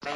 No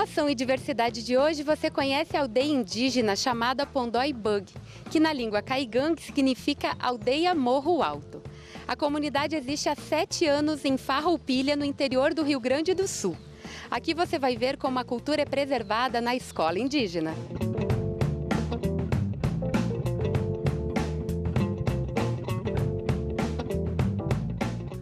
Ação e Diversidade de hoje, você conhece a aldeia indígena chamada Pondói Bug, que na língua caigangue significa Aldeia Morro Alto. A comunidade existe há 7 anos em Farroupilha, no interior do Rio Grande do Sul. Aqui você vai ver como a cultura é preservada na escola indígena.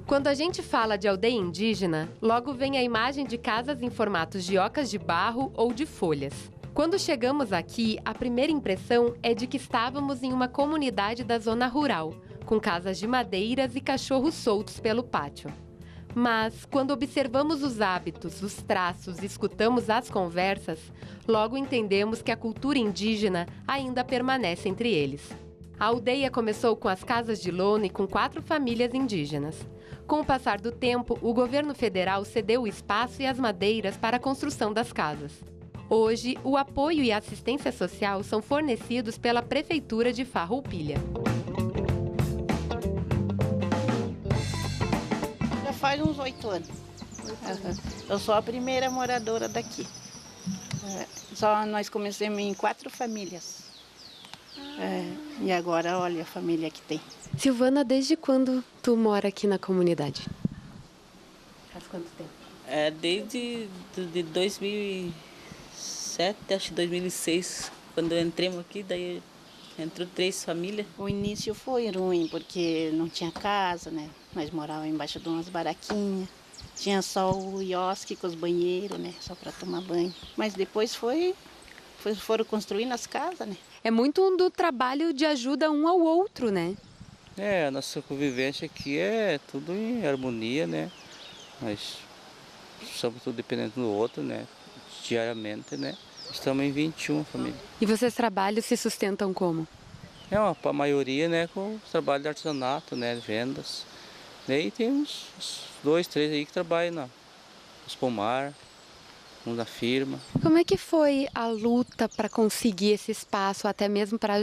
Quando a gente fala de aldeia indígena, logo vem a imagem de casas em formatos de ocas de barro ou de folhas. Quando chegamos aqui, a primeira impressão é de que estávamos em uma comunidade da zona rural, com casas de madeiras e cachorros soltos pelo pátio. Mas, quando observamos os hábitos, os traços e escutamos as conversas, logo entendemos que a cultura indígena ainda permanece entre eles. A aldeia começou com as casas de lona e com 4 famílias indígenas. Com o passar do tempo, o governo federal cedeu o espaço e as madeiras para a construção das casas. Hoje, o apoio e a assistência social são fornecidos pela Prefeitura de Farroupilha. Já faz uns 8 anos. Eu sou a primeira moradora daqui. Só nós começamos em 4 famílias. E agora, olha a família que tem. Silvana, desde quando tu mora aqui na comunidade? Faz quanto tempo? Desde de 2007, acho que 2006, quando entramos aqui, daí entrou 3 famílias. O início foi ruim, porque não tinha casa, né? Nós morávamos embaixo de umas baraquinhas. Tinha só o iosque com os banheiros, né? Só para tomar banho. Mas depois foram construindo as casas, né? É muito do trabalho de ajuda um ao outro, né? A nossa convivência aqui é tudo em harmonia, né? Nós somos tudo dependendo do outro, né? Diariamente, né? Estamos em 21 famílias. E vocês trabalham se sustentam como? A maioria, né, com o trabalho de artesanato, né? Vendas. Daí tem uns 2, 3 aí que trabalham nos pomar, na firma. Como é que foi a luta para conseguir esse espaço, até mesmo para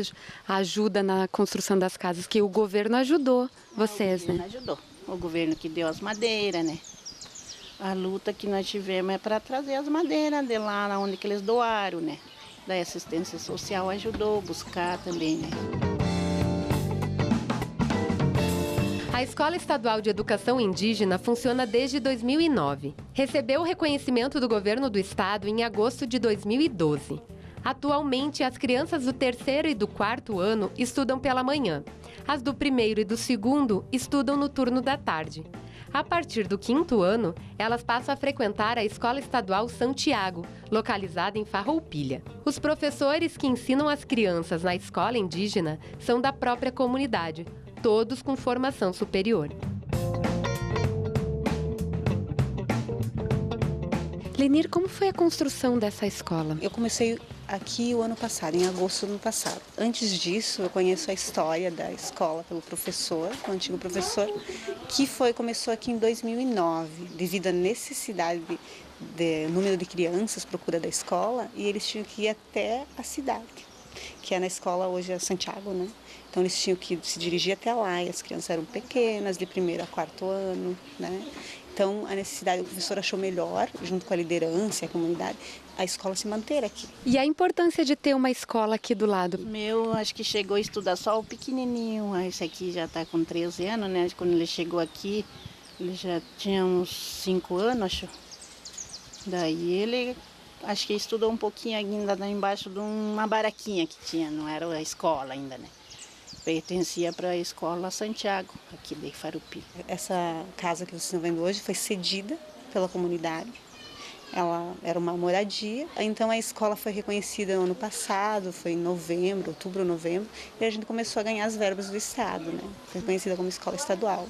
a ajuda na construção das casas, que o governo ajudou vocês, né? Ajudou. O governo que deu as madeiras, né? A luta que nós tivemos é para trazer as madeiras de lá onde que eles doaram, né? Da assistência social ajudou a buscar também, né? A Escola Estadual de Educação Indígena funciona desde 2009. Recebeu o reconhecimento do governo do estado em agosto de 2012. Atualmente, as crianças do 3º e do 4º ano estudam pela manhã. As do 1º e do 2º estudam no turno da tarde. A partir do 5º ano, elas passam a frequentar a Escola Estadual Santiago, localizada em Farroupilha. Os professores que ensinam as crianças na escola indígena são da própria comunidade, todos com formação superior. Lenir, como foi a construção dessa escola? Eu comecei aqui o ano passado, em agosto do ano passado. Antes disso, eu conheço a história da escola pelo professor, o antigo professor, que começou aqui em 2009, devido à necessidade de número de crianças, procura da escola, e eles tinham que ir até a cidade, que é na escola hoje é Santiago, né? Então eles tinham que se dirigir até lá, e as crianças eram pequenas, de 1º a 4º ano, né? Então a necessidade, o professor achou melhor, junto com a liderança e a comunidade, a escola se manter aqui. E a importância de ter uma escola aqui do lado? Acho que chegou a estudar só o pequenininho, esse aqui já está com 13 anos, né? Quando ele chegou aqui, ele já tinha uns 5 anos, acho. Daí ele, acho que estudou um pouquinho ainda embaixo de uma baraquinha que tinha, não era a escola ainda, né? Pertencia para a Escola Santiago, aqui de Farroupilha. Essa casa que vocês estão vendo hoje foi cedida pela comunidade. Ela era uma moradia, então a escola foi reconhecida no ano passado, foi em outubro ou novembro, e a gente começou a ganhar as verbas do estado, né? Foi reconhecida como escola estadual.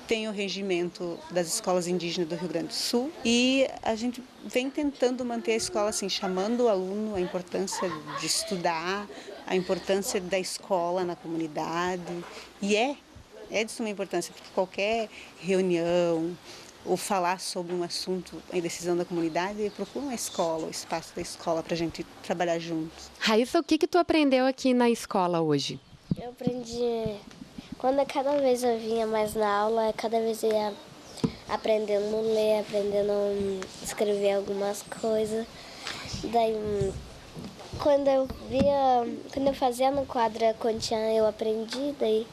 tem o regimento das escolas indígenas do Rio Grande do Sul e a gente vem tentando manter a escola assim, chamando o aluno a importância de estudar, a importância da escola na comunidade e é de suma importância, porque qualquer reunião ou falar sobre um assunto em decisão da comunidade, procura uma escola, o espaço da escola para a gente trabalhar juntos. Raíssa, o que tu aprendeu aqui na escola hoje? Eu aprendi, quando cada vez eu vinha mais na aula, cada vez eu ia aprendendo a ler, aprendendo a escrever algumas coisas. Daí, quando eu fazia no quadro a continha, eu aprendi, daí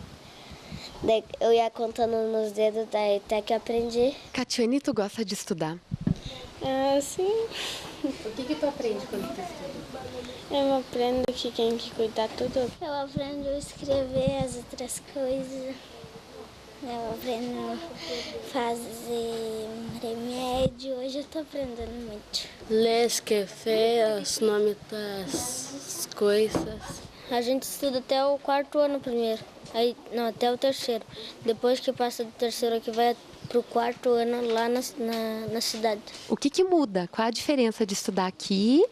eu ia contando nos dedos, daí até que eu aprendi. Catiane, tu gosta de estudar? Sim. O que tu aprende quando tu estuda? Eu aprendo que tem que cuidar tudo. Eu aprendo a escrever as outras coisas. Eu aprendo a fazer remédio. Hoje eu tô aprendendo muito. Ler, escrever os nomes das coisas. A gente estuda até o 4º ano primeiro. Aí, não, até o 3º. Depois que passa do 3º aqui, vai pro 4º ano lá na cidade. O que muda? Qual a diferença de estudar aqui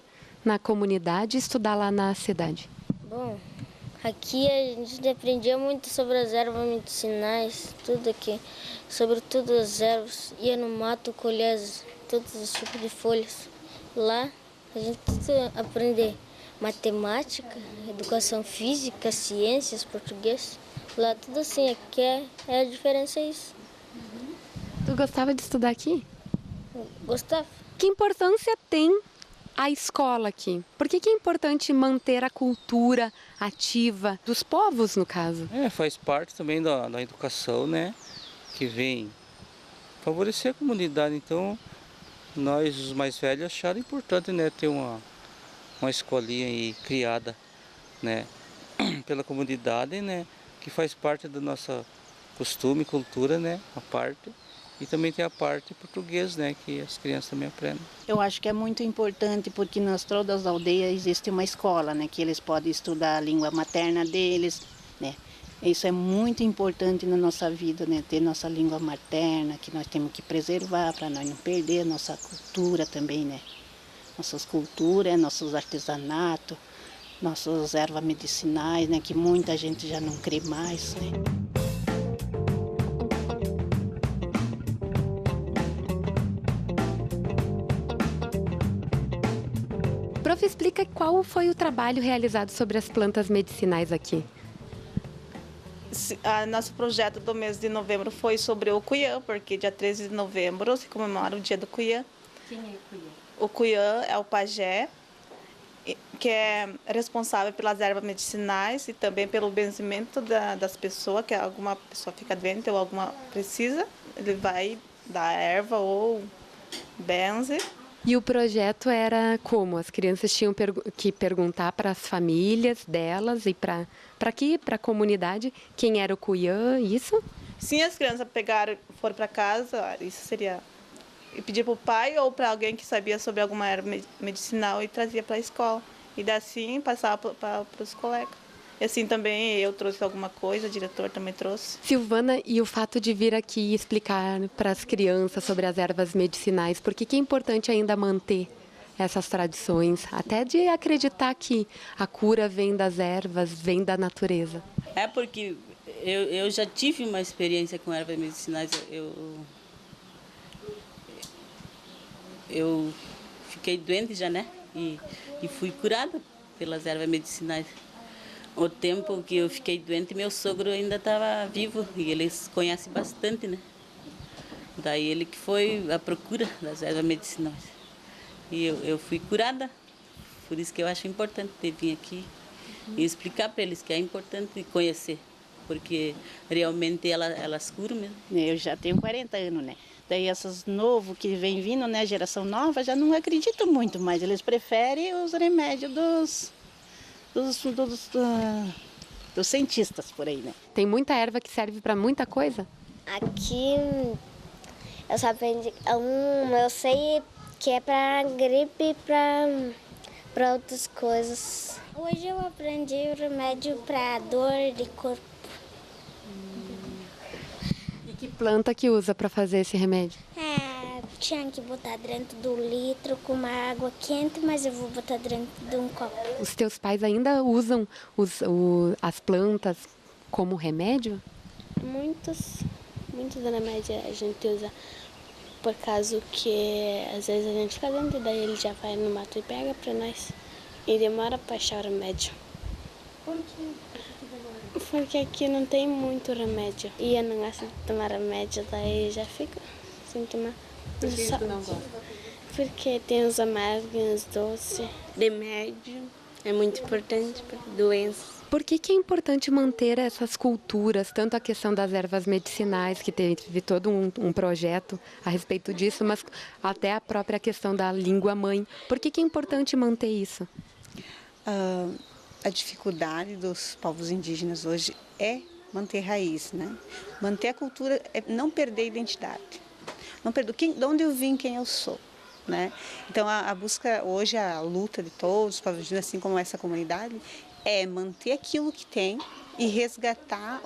na comunidade e estudar lá na cidade? Bom, aqui a gente aprendia muito sobre as ervas medicinais, tudo aqui. Sobre tudo as ervas. Ia no mato colher todos os tipos de folhas. Lá a gente aprende matemática, educação física, ciências, português. Lá tudo assim, aqui a diferença é isso. Tu gostava de estudar aqui? Gostava. Que importância tem a escola aqui? Por que é importante manter a cultura ativa dos povos, no caso? Faz parte também da educação, né? Que vem favorecer a comunidade. Então, nós, os mais velhos, acharam importante, né, ter uma escolinha aí criada, né, pela comunidade, né, que faz parte do nosso costume, cultura, né, a parte. E também tem a parte portuguesa, né, que as crianças também aprendem. Eu acho que é muito importante porque nas todas as aldeias existe uma escola, né, que eles podem estudar a língua materna deles, né. Isso é muito importante na nossa vida, né, ter nossa língua materna, que nós temos que preservar para nós não perder a nossa cultura também, né. Nossas culturas, nossos artesanatos, nossas ervas medicinais, né, que muita gente já não crê mais, né. Prof, explica qual foi o trabalho realizado sobre as plantas medicinais aqui. Nosso projeto do mês de novembro foi sobre o Cuiã, porque dia 13 de novembro se comemora o dia do Cuiã. Quem é o Cuiã? O Cuiã é o pajé, que é responsável pelas ervas medicinais e também pelo benzimento das pessoas, que alguma pessoa fica doente ou alguma precisa, ele vai dar erva ou benze. E o projeto era como? As crianças tinham que perguntar para as famílias delas e para aqui, para a comunidade, quem era o Cuiã, isso? Sim, as crianças foram para casa, isso seria... E pedir para o pai ou para alguém que sabia sobre alguma erva medicinal e trazia para a escola. E daí assim passava para os colegas. E assim também eu trouxe alguma coisa, o diretor também trouxe. Silvana, e o fato de vir aqui explicar para as crianças sobre as ervas medicinais, por que é importante ainda manter essas tradições, até de acreditar que a cura vem das ervas, vem da natureza? É porque eu já tive uma experiência com ervas medicinais. Eu fiquei doente já, né? E fui curada pelas ervas medicinais. O tempo que eu fiquei doente, meu sogro ainda estava vivo e eles conhecem bastante, né? Daí ele que foi à procura das ervas medicinais. E eu fui curada, por isso que eu acho importante vir aqui e explicar para eles que é importante conhecer, porque realmente elas curam mesmo. Eu já tenho 40 anos, né? Daí essas novos que vem vindo, né, geração nova, já não acredito muito, mas eles preferem os remédios dos cientistas por aí, né? Tem muita erva que serve para muita coisa? Aqui eu só aprendi eu sei que é para gripe e para outras coisas. Hoje eu aprendi o remédio para dor de corpo. Que planta que usa para fazer esse remédio? Tinha que botar dentro do litro com uma água quente, mas eu vou botar dentro de um copo. Os teus pais ainda usam as plantas como remédio? Muitos remédios a gente usa por causa que às vezes a gente fica dentro, daí ele já vai no mato e pega para nós. E demora para achar o remédio. Por que? Porque aqui não tem muito remédio. E eu não gosto de tomar remédio, daí já fico sem tomar. Por que tu não gosta? Porque tem os amargos e os doces. Remédio é muito importante para doenças. Por que é importante manter essas culturas, tanto a questão das ervas medicinais, que teve todo um projeto a respeito disso, mas até a própria questão da língua mãe? Por que é importante manter isso? A dificuldade dos povos indígenas hoje é manter raiz, né? Manter a cultura é não perder a identidade. Não perder de onde eu vim, quem eu sou. Né? Então, a busca hoje, a luta de todos os povos indígenas, assim como essa comunidade, é manter aquilo que tem e resgatar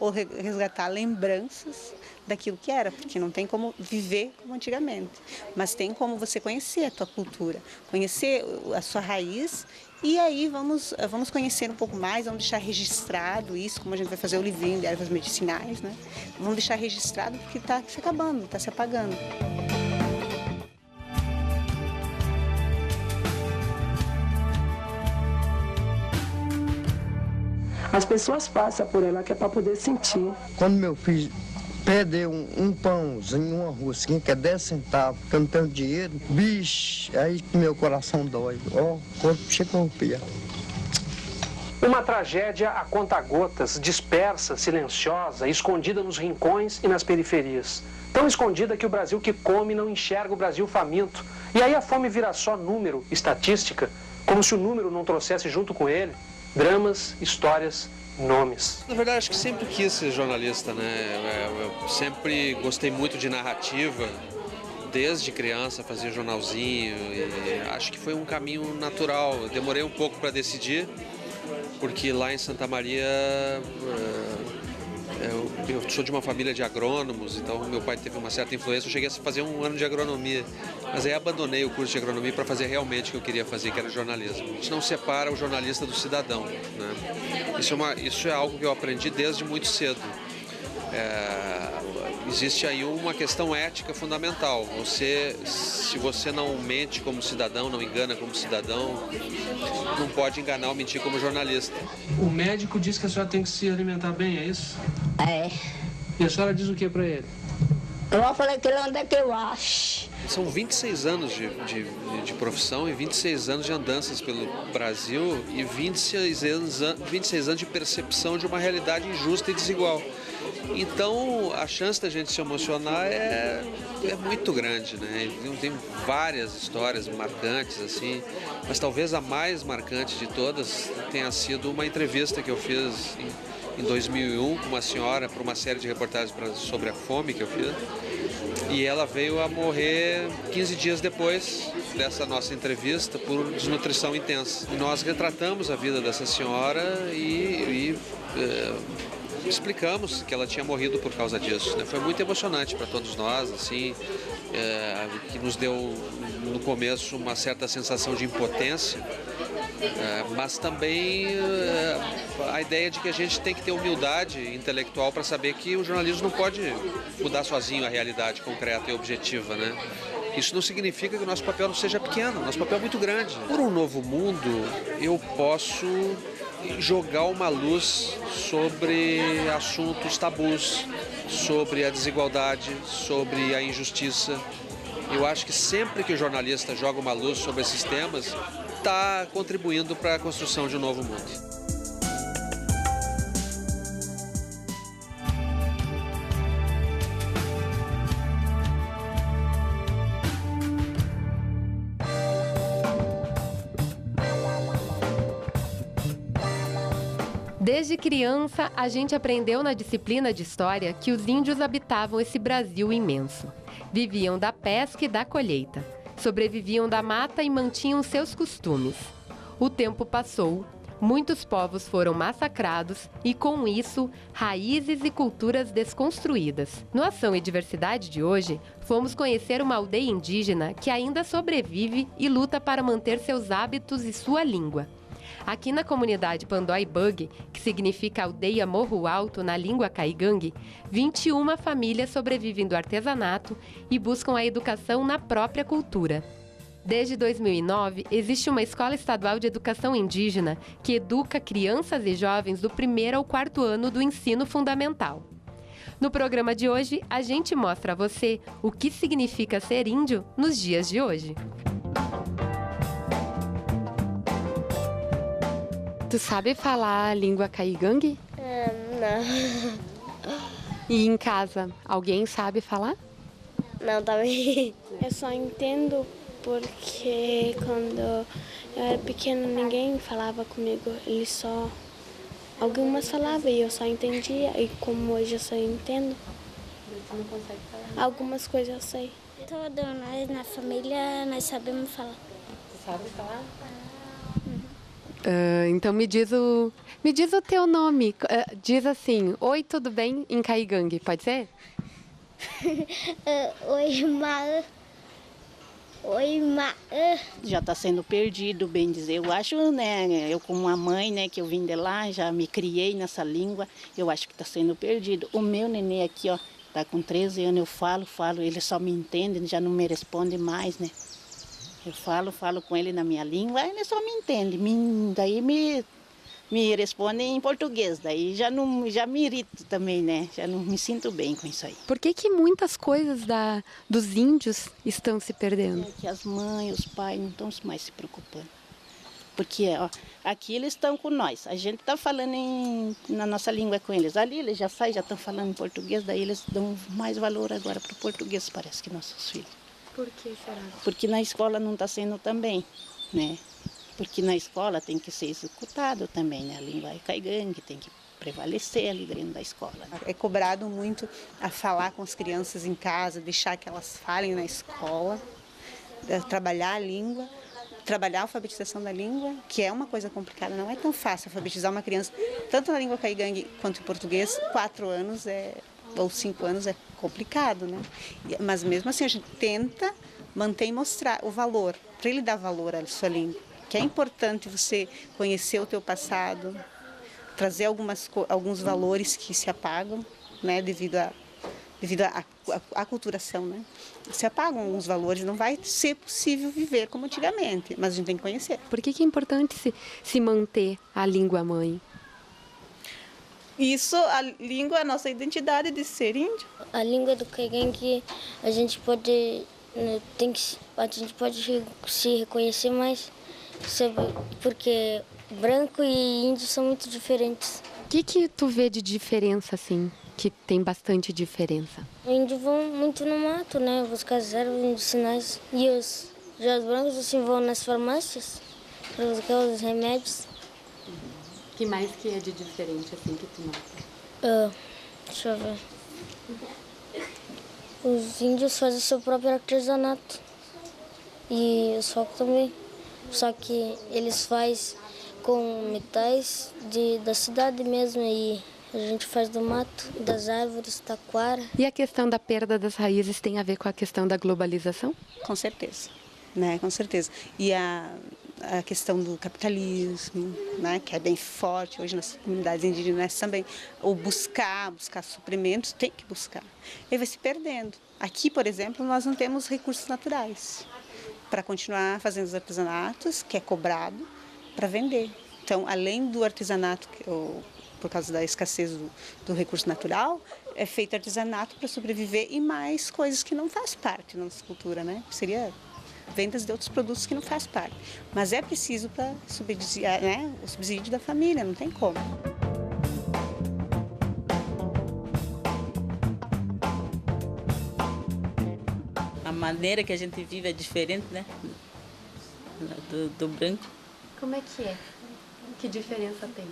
lembranças daquilo que era, porque não tem como viver como antigamente, mas tem como você conhecer a tua cultura, conhecer a sua raiz, e aí vamos conhecer um pouco mais, vamos deixar registrado isso, como a gente vai fazer o livrinho de ervas medicinais, né? Vamos deixar registrado porque está se acabando, está se apagando. As pessoas passam por ela que é para poder sentir. Quando meu filho perdeu um pãozinho, uma rosquinha, que é 10 centavos, que eu não tenho dinheiro, bicho, aí meu coração dói. Ó, o corpo chega a romper. Uma tragédia a conta-gotas, dispersa, silenciosa, escondida nos rincões e nas periferias. Tão escondida que o Brasil que come não enxerga o Brasil faminto. E aí a fome vira só número, estatística, como se o número não trouxesse junto com ele dramas, histórias, nomes. Na verdade, acho que sempre quis ser jornalista, né? Eu sempre gostei muito de narrativa, desde criança fazia jornalzinho e acho que foi um caminho natural. Eu demorei um pouco para decidir, porque lá em Santa Maria eu sou de uma família de agrônomos, então meu pai teve uma certa influência. Eu cheguei a fazer um ano de agronomia, mas aí abandonei o curso de agronomia para fazer realmente o que eu queria fazer, que era jornalismo. A gente não separa o jornalista do cidadão, né? Isso é algo que eu aprendi desde muito cedo. Existe aí uma questão ética fundamental. Se você não mente como cidadão, não engana como cidadão, não pode enganar ou mentir como jornalista. O médico diz que a senhora tem que se alimentar bem, é isso? É. E a senhora diz o que para ele? Eu falei que ele onde é que eu acho. São 26 anos de profissão e 26 anos de andanças pelo Brasil e 26 anos de percepção de uma realidade injusta e desigual. Então, a chance da gente se emocionar é muito grande, né? Tem várias histórias marcantes, assim, mas talvez a mais marcante de todas tenha sido uma entrevista que eu fiz em 2001 com uma senhora para uma série de reportagens sobre a fome que eu fiz. E ela veio a morrer 15 dias depois dessa nossa entrevista por desnutrição intensa. E nós retratamos a vida dessa senhora e explicamos que ela tinha morrido por causa disso, né? Foi muito emocionante para todos nós, assim, que nos deu no começo uma certa sensação de impotência, mas também a ideia de que a gente tem que ter humildade intelectual para saber que o jornalismo não pode mudar sozinho a realidade concreta e objetiva, né? Isso não significa que o nosso papel não seja pequeno, nosso papel é muito grande. Por um novo mundo, eu posso jogar uma luz sobre assuntos tabus, sobre a desigualdade, sobre a injustiça. Eu acho que sempre que o jornalista joga uma luz sobre esses temas, está contribuindo para a construção de um novo mundo. Desde criança, a gente aprendeu na disciplina de história que os índios habitavam esse Brasil imenso. Viviam da pesca e da colheita. Sobreviviam da mata e mantinham seus costumes. O tempo passou, Muitos povos foram massacrados e, com isso, raízes e culturas desconstruídas. No Ação e Diversidade de hoje, fomos conhecer uma aldeia indígena que ainda sobrevive e luta para manter seus hábitos e sua língua. Aqui na comunidade Pandói Bug, que significa aldeia Morro Alto na língua caigangue, 21 famílias sobrevivem do artesanato e buscam a educação na própria cultura. Desde 2009, existe uma escola estadual de educação indígena que educa crianças e jovens do 1º ao 4º ano do ensino fundamental. No programa de hoje, a gente mostra a você o que significa ser índio nos dias de hoje. Tu sabe falar a língua caigangue? Não. E em casa, alguém sabe falar? Não, também. Eu só entendo porque quando eu era pequena ninguém falava comigo, algumas falavam e eu só entendia, e como hoje eu só entendo, Você não consegue falar? algumas coisas eu sei. Todos nós na família, nós sabemos falar. Você sabe falar? Então me diz o teu nome. Diz assim, oi, tudo bem? Em caigangue, pode ser? Oi, Maã. Oi, Maã. Já está sendo perdido, bem dizer. Eu acho, né, eu como uma mãe, né, que eu vim de lá, já me criei nessa língua, eu acho que está sendo perdido. O meu nenê aqui, ó, tá com 13 anos, eu falo, ele só me entende, já não me responde mais, né. Eu falo com ele na minha língua, ele só me entende, daí me responde em português, daí já me irrito também, né, já não me sinto bem com isso aí. Por que muitas coisas dos índios estão se perdendo? É que as mães, os pais não estão mais se preocupando. Porque ó, aqui eles estão com nós, a gente está falando na nossa língua com eles. Ali eles já estão falando em português, daí eles dão mais valor agora para o português, parece que nossos filhos. Por que será? Porque na escola não está sendo também, né? Porque na escola tem que ser executado também, né? A língua caigangue tem que prevalecer ali dentro da escola. É cobrado muito a falar com as crianças em casa, deixar que elas falem na escola, trabalhar a língua, trabalhar a alfabetização da língua, que é uma coisa complicada, não é tão fácil alfabetizar uma criança, tanto na língua caigangue quanto em português, 4 anos ou 5 anos é complicado, né? Mas mesmo assim a gente tenta manter e mostrar o valor, para ele dar valor à sua língua. Que é importante você conhecer o teu passado, trazer alguns valores que se apagam, né, devido à aculturação, né? Se apagam alguns valores, não vai ser possível viver como antigamente, mas a gente tem que conhecer. Por que é importante se manter a língua mãe? Isso, a língua é a nossa identidade de ser índio. A língua do caigangue a gente pode se reconhecer mais, porque branco e índio são muito diferentes. O que tu vê de diferença, assim, que tem bastante diferença? Os índios vão muito no mato, né, buscar as ervas medicinais. E os brancos assim vão nas farmácias para buscar os remédios. O que mais que é de diferente, assim, que tu nota? Deixa eu ver. Os índios fazem seu próprio artesanato. E os focos também. Só que eles fazem com metais da cidade mesmo. E a gente faz do mato, das árvores, taquara. E a questão da perda das raízes tem a ver com a questão da globalização? Com certeza, né? Com certeza. E a questão do capitalismo, né, que é bem forte hoje nas comunidades indígenas também, ou buscar suprimentos, tem que buscar. E vai se perdendo. Aqui, por exemplo, nós não temos recursos naturais para continuar fazendo os artesanatos, que é cobrado, para vender. Então, além do artesanato, por causa da escassez do recurso natural, é feito artesanato para sobreviver e mais coisas que não faz parte da nossa cultura, né? Seria vendas de outros produtos que não faz parte. Mas é preciso para subsidiar, né, o subsídio da família, não tem como. A maneira que a gente vive é diferente, né, do branco. Como é que é? Que diferença tem?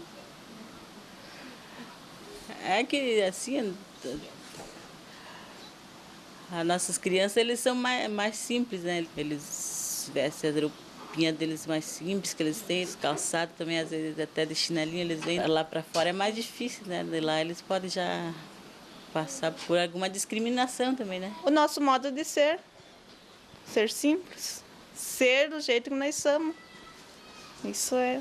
É que, assim, as nossas crianças, eles são mais simples, né? Eles vestem roupinha deles mais simples que eles têm, os calçados também, às vezes até de chinelinho eles vêm. Lá para fora é mais difícil, né? De lá eles podem já passar por alguma discriminação também, né? O nosso modo de ser simples, ser do jeito que nós somos. Isso é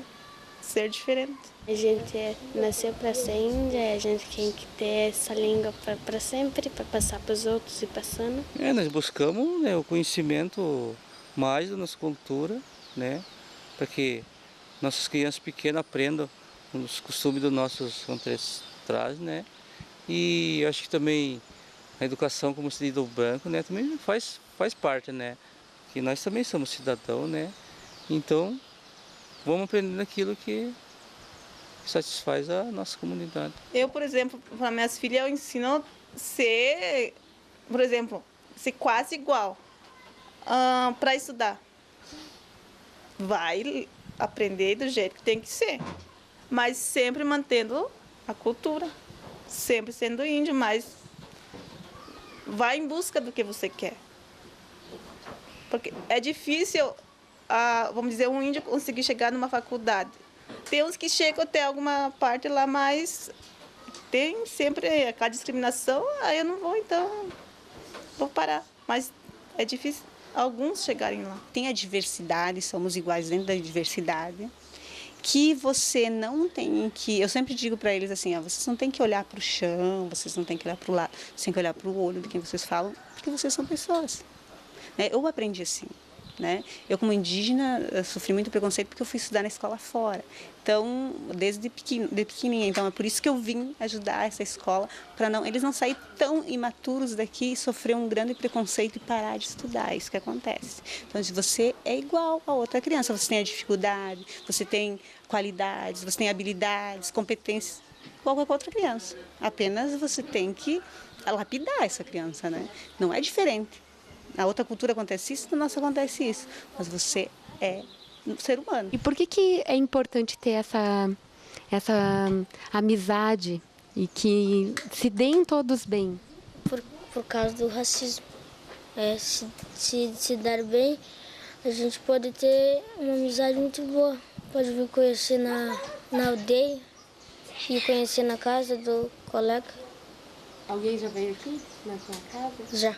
ser diferente. A gente nasceu para ser índia, a gente tem que ter essa língua para sempre, para passar para os outros e passando. Nós buscamos, né, o conhecimento mais da nossa cultura, né, para que nossas crianças pequenas aprendam os costumes dos nossos ancestrais, né, e acho que também a educação como cidadão branco, né, também faz parte, né, que nós também somos cidadãos, né, então vamos aprendendo aquilo que satisfaz a nossa comunidade. Eu, por exemplo, para minhas filhas, eu ensino a ser, por exemplo, ser quase igual para estudar. Vai aprender do jeito que tem que ser, mas sempre mantendo a cultura, sempre sendo índio, mas vai em busca do que você quer. Porque é difícil, vamos dizer, um índio conseguir chegar numa faculdade. Tem uns que chegam até alguma parte lá, mas tem sempre aquela discriminação, aí eu não vou, então vou parar. Mas é difícil alguns chegarem lá. Tem a diversidade, somos iguais dentro da diversidade, que você não tem que... Eu sempre digo para eles assim, vocês não tem que olhar para o chão, vocês não tem que olhar para o lado, vocês têm que olhar para o olho de quem vocês falam, porque vocês são pessoas. Eu aprendi assim. Né? Eu, como indígena, sofri muito preconceito porque eu fui estudar na escola fora. Então, desde pequenininha. Então, é por isso que eu vim ajudar essa escola, para eles não saírem tão imaturos daqui e sofrer um grande preconceito e parar de estudar. É isso que acontece. Então, se você é igual a outra criança, você tem a dificuldade, você tem qualidades, você tem habilidades, competências, igual a qualquer outra criança. Apenas você tem que lapidar essa criança, né? Não é diferente. Na outra cultura acontece isso, na nossa acontece isso. Mas você é um ser humano. E por que é importante ter essa amizade e que se deem todos bem? Por causa do racismo. Se dar bem, a gente pode ter uma amizade muito boa. Pode vir conhecer na aldeia e conhecer na casa do colega. Alguém já veio aqui na sua casa? Já.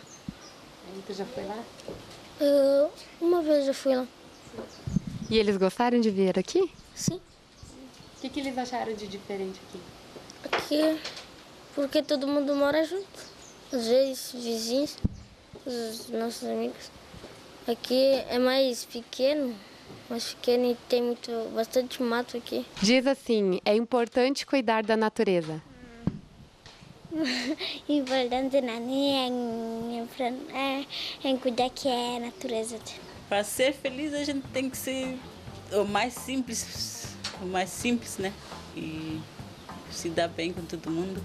Tu já foi lá? Uma vez eu fui lá. E eles gostaram de vir aqui? Sim. O que eles acharam de diferente aqui? Aqui, porque todo mundo mora junto. Às vezes, vizinhos, os nossos amigos. Aqui é mais pequeno e tem bastante mato aqui. Diz assim, é importante cuidar da natureza. Importante na minha em cuidar que é a natureza. Para ser feliz a gente tem que ser o mais simples, né? E se dar bem com todo mundo.